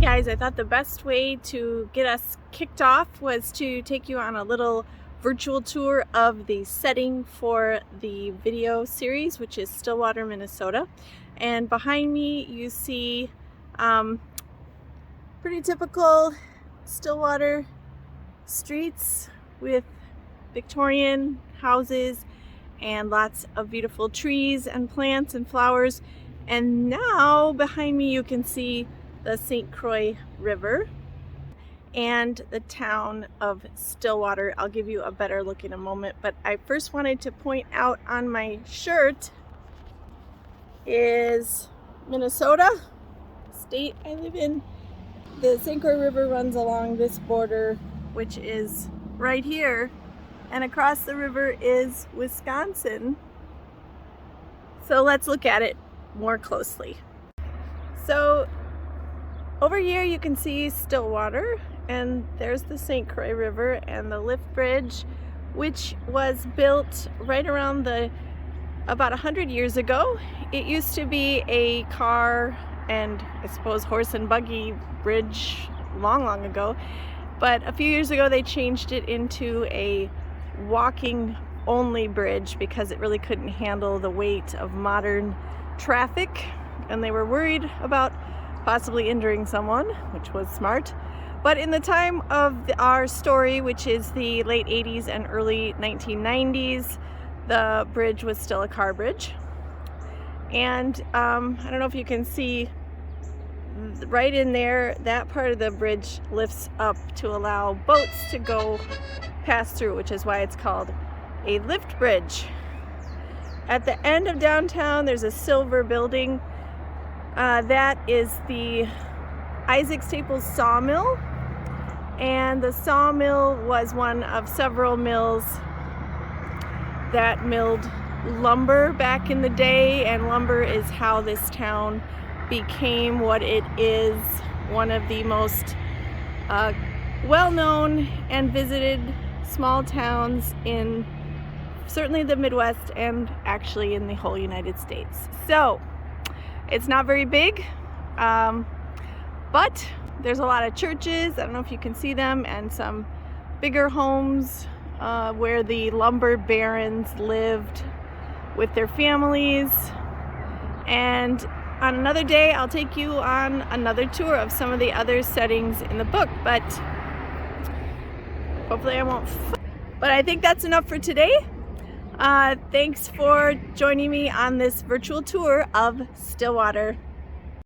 guys, I thought the best way to get us kicked off was to take you on a little virtual tour of the setting for the video series, which is Stillwater, Minnesota. And behind me you see pretty typical Stillwater streets with Victorian houses and lots of beautiful trees and plants and flowers. And now behind me you can see the St. Croix River and the town of Stillwater. I'll give you a better look in a moment, but I first wanted to point out on my shirt is Minnesota, state I live in. The St. Croix River runs along this border, which is right here, and across the river is Wisconsin. So let's look at it more closely. So over here you can see Stillwater, and there's the St. Croix River and the lift bridge, which was built right around about 100 years ago. It used to be a car and I suppose horse and buggy bridge long ago, but a few years ago they changed it into a walking only bridge because it really couldn't handle the weight of modern traffic, and they were worried about possibly injuring someone, which was smart. But in the time of our story, which is the late 80s and early 1990s, the bridge was still a car bridge. And I don't know if you can see right in there, that part of the bridge lifts up to allow boats to go pass through, which is why it's called a lift bridge. At the end of downtown there's a silver building. That is the Isaac Staples sawmill, and the sawmill was one of several mills that milled lumber back in the day, and lumber is how this town became what it is, one of the most well-known and visited small towns in certainly the Midwest and actually in the whole United States. So it's not very big, but there's a lot of churches, I don't know if you can see them, and some bigger homes where the lumber barons lived with their families. And on another day I'll take you on another tour of some of the other settings in the book, but hopefully I won't. But I think that's enough for today. Thanks for joining me on this virtual tour of Stillwater.